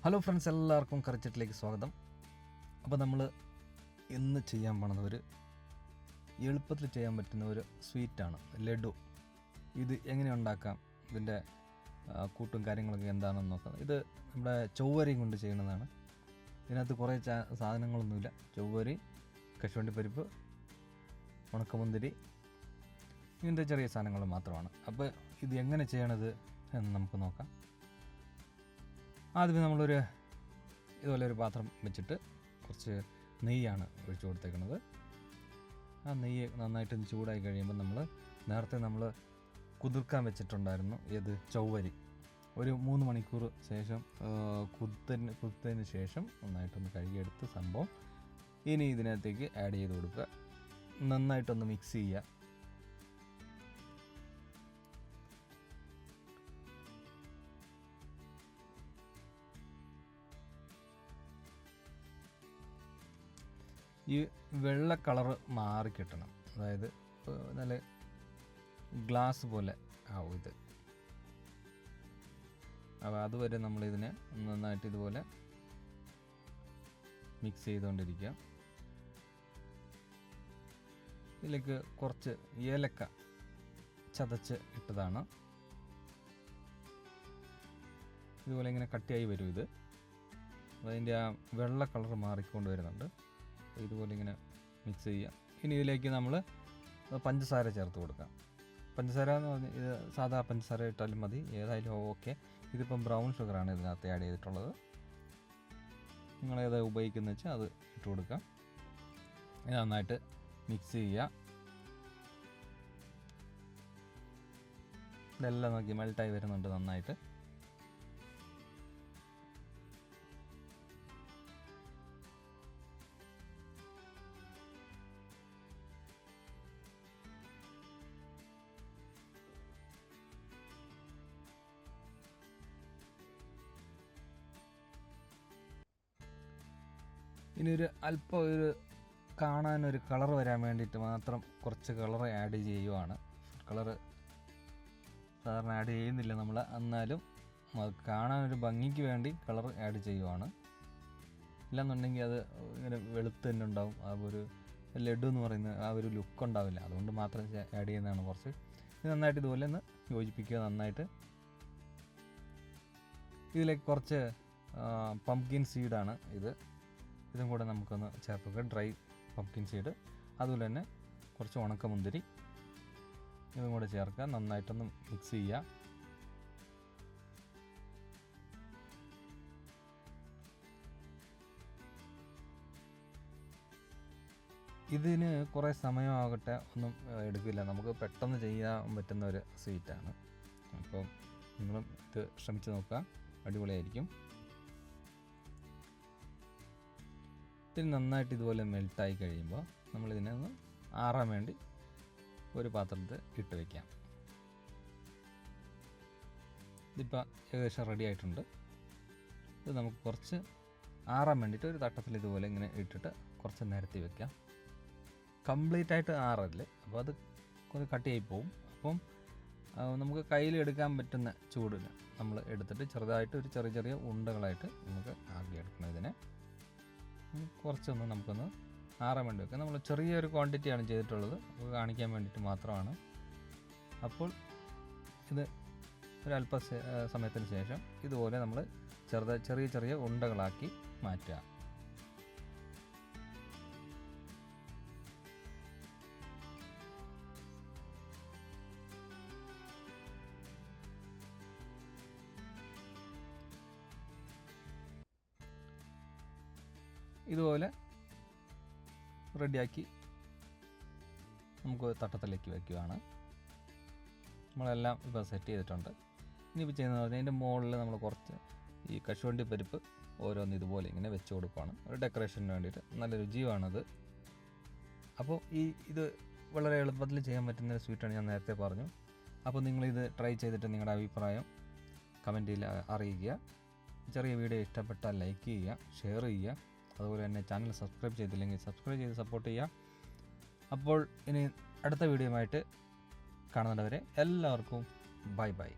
Hello friends, എല്ലാവർക്കും കറിച്ചട്ടിലേക്ക് സ്വാഗതം. അപ്പോൾ നമ്മൾ ഇന്ന് ചെയ്യാൻ പോണത് ഒരു എളുപ്പത്തിൽ ചെയ്യാൻ പറ്റുന്ന ഒരു സ്വീറ്റാണ് ലഡു. ഇത് എങ്ങനെ ഉണ്ടാക്കാം, ഇതിൻ്റെ കൂട്ടും കാര്യങ്ങളൊക്കെ എന്താണെന്ന് നോക്കാം. ഇത് നമ്മുടെ ചൊവ്വരിയും കൊണ്ട് ചെയ്യുന്നതാണ്. ഇതിനകത്ത് കുറേ സാധനങ്ങളൊന്നുമില്ല. ചൊവ്വരി, കശുവണ്ടി പരിപ്പ്, ഉണക്കമുന്തിരി, ഇങ്ങനത്തെ ചെറിയ സാധനങ്ങൾ മാത്രമാണ്. അപ്പോൾ ഇത് എങ്ങനെ ചെയ്യണത് എന്ന് നമുക്ക് നോക്കാം. ആദ്യമേ നമ്മളൊരു ഇതുപോലെ ഒരു പാത്രം വെച്ചിട്ട് കുറച്ച് നെയ്യാണ് ഒഴിച്ചു കൊടുത്തേക്കുന്നത്. ആ നെയ്യ് നന്നായിട്ട് ചൂടായി കഴിയുമ്പോൾ നേരത്തെ നമ്മൾ കുതിർക്കാൻ വെച്ചിട്ടുണ്ടായിരുന്നു ഏത് ചൊവ്വരി, ഒരു 3 മണിക്കൂർ ശേഷം കുതിർത്തതിന് ശേഷം നന്നായിട്ടൊന്ന് കഴുകിയെടുത്ത് സംഭവം ഇനി ഇതിനകത്തേക്ക് ആഡ് ചെയ്ത് കൊടുക്കുക. നന്നായിട്ടൊന്ന് മിക്സ് ചെയ്യുക. ഈ വെള്ള കളറ് മാറിക്കിട്ടണം, അതായത് നല്ല ഗ്ലാസ് പോലെ ആവും ഇത്. അപ്പോൾ അതുവരെ നമ്മളിതിനെ നന്നായിട്ട് ഇതുപോലെ മിക്സ് ചെയ്തുകൊണ്ടിരിക്കുക. ഇതിലേക്ക് കുറച്ച് ഏലക്ക ചതച്ച് ഇട്ടതാണ്. ഇതുപോലെ ഇങ്ങനെ കട്ടിയായി വരും ഇത്. അതിൻ്റെ ആ വെള്ള കളർ മാറിക്കൊണ്ട് വരുന്നുണ്ട്. ഇതുപോലെ ഇങ്ങനെ മിക്സ് ചെയ്യുക. ഇനി ഇതിലേക്ക് നമ്മൾ പഞ്ചസാര ചേർത്ത് കൊടുക്കാം. പഞ്ചസാര എന്ന് പറഞ്ഞാൽ ഇത് സാധാ പഞ്ചസാര ഇട്ടാലും മതി, ഏതായാലും ഓക്കെ. ഇതിപ്പം ബ്രൗൺ ഷുഗറാണ് ഇതിനകത്ത് ആഡ് ചെയ്തിട്ടുള്ളത്. നിങ്ങളേതാ ഉപയോഗിക്കുന്നത് വെച്ചാൽ അത് ഇട്ട് കൊടുക്കാം. ഇത് നന്നായിട്ട് മിക്സ് ചെയ്യുക. ഇതെല്ലാം നോക്കി മെൽട്ടായി വരുന്നുണ്ട് നന്നായിട്ട്. ഇനി അല്പം കാണാനൊരു കളർ വരാൻ വേണ്ടിയിട്ട് മാത്രം കുറച്ച് കളർ ആഡ് ചെയ്യുവാണ്. കളറ് സാധാരണ ആഡ് ചെയ്യുന്നില്ല നമ്മൾ, എന്നാലും കാണാനൊരു ഭംഗിക്ക് വേണ്ടി കളർ ആഡ് ചെയ്യുവാണ്. ഇല്ലെന്നുണ്ടെങ്കിൽ അത് ഇങ്ങനെ വെളുത്ത് തന്നെ ഉണ്ടാവും. ആ ഒരു ലഡു എന്ന് പറയുന്ന ആ ഒരു ലുക്ക് ഉണ്ടാവില്ല. അതുകൊണ്ട് മാത്രം ആഡ് ചെയ്യുന്നതാണ്. കുറച്ച് ഇത് നന്നായിട്ട് ഇതുപോലെ ഒന്ന് യോജിപ്പിക്കുക. നന്നായിട്ട് ഇതിലേക്ക് കുറച്ച് പംകിൻ സീഡാണ് ഇതും കൂടെ നമുക്കൊന്ന് ചേർക്കുക. ഡ്രൈ പംകിൻ സീഡ്, അതുപോലെ തന്നെ കുറച്ച് ഉണക്കമുന്തിരി ഇതും കൂടെ ചേർക്കുക. നന്നായിട്ടൊന്ന് മിക്സ് ചെയ്യുക. ഇതിന് കുറേ സമയമാകട്ടെ ഒന്നും എടുക്കില്ല, നമുക്ക് പെട്ടെന്ന് ചെയ്യാൻ പറ്റുന്ന ഒരു സ്വീറ്റാണ്. അപ്പോൾ നിങ്ങളും ഇത് ശ്രമിച്ച് നോക്കുക, അടിപൊളിയായിരിക്കും. ഇതിന് നന്നായിട്ട് ഇതുപോലെ മെൽട്ടായി കഴിയുമ്പോൾ നമ്മളിതിനെ ഒന്ന് ആറാൻ വേണ്ടി ഒരു പാത്രത്തിൽ ഇട്ട് വയ്ക്കാം. ഇതിപ്പോൾ ഏകദേശം റെഡി ആയിട്ടുണ്ട്. ഇത് നമുക്ക് കുറച്ച് ആറാൻ വേണ്ടിയിട്ട് ഒരു തട്ടത്തിൽ ഇതുപോലെ ഇങ്ങനെ ഇട്ടിട്ട് കുറച്ച് നിരത്തി വയ്ക്കാം. കംപ്ലീറ്റ് ആയിട്ട് ആറല്ലേ, അപ്പോൾ അത് കുറച്ച് കട്ടിയായി പോവും. അപ്പം നമുക്ക് കയ്യിലെടുക്കാൻ പറ്റുന്ന ചൂടിന് നമ്മൾ എടുത്തിട്ട് ചെറുതായിട്ട് ഒരു ചെറിയ ഉണ്ടകളായിട്ട് നമുക്ക് ആക്കിയെടുക്കണം. ഇതിനെ കുറച്ചൊന്ന് നമുക്കൊന്ന് ആറാൻ വേണ്ടി വെക്കാം. നമ്മൾ ചെറിയൊരു ക്വാണ്ടിറ്റിയാണ് ചെയ്തിട്ടുള്ളത്, കാണിക്കാൻ വേണ്ടിയിട്ട് മാത്രമാണ്. അപ്പോൾ ഇത് ഒരല്പ സമയത്തിന് ശേഷം ഇതുപോലെ നമ്മൾ ചെറിയ ഉണ്ടകളാക്കി മാറ്റുക. ഇതുപോലെ റെഡിയാക്കി നമുക്ക് തട്ടത്തിലേക്ക് വയ്ക്കുകയാണ്. നമ്മളെല്ലാം ഇപ്പോൾ സെറ്റ് ചെയ്തിട്ടുണ്ട്. ഇനിയിപ്പോൾ ചെയ്യുന്നത് പറഞ്ഞാൽ അതിൻ്റെ മുകളിൽ നമ്മൾ കുറച്ച് ഈ കശുവണ്ടി പരിപ്പ് ഓരോന്ന് ഇതുപോലെ ഇങ്ങനെ വെച്ച് കൊടുക്കുകയാണ്. ഒരു ഡെക്കറേഷന് വേണ്ടിയിട്ട് നല്ല രുചിയുമാണത്. അപ്പോൾ ഇത് വളരെ എളുപ്പത്തിൽ ചെയ്യാൻ പറ്റുന്ന ഒരു സ്വീറ്റാണ്, ഞാൻ നേരത്തെ പറഞ്ഞു. അപ്പോൾ നിങ്ങളിത് ട്രൈ ചെയ്തിട്ട് നിങ്ങളുടെ അഭിപ്രായം കമൻറ്റിൽ അറിയിക്കുക. ചെറിയ വീഡിയോ ഇഷ്ടപ്പെട്ടാൽ ലൈക്ക് ചെയ്യുക, ഷെയർ ചെയ്യുക. അതുപോലെ തന്നെ ചാനൽ സബ്സ്ക്രൈബ് ചെയ്തില്ലെങ്കിൽ സബ്സ്ക്രൈബ് ചെയ്ത് സപ്പോർട്ട് ചെയ്യുക. അപ്പോൾ ഇനി അടുത്ത വീഡിയോയുമായിട്ട് കാണുന്നവരെ എല്ലാവർക്കും ബൈ ബൈ.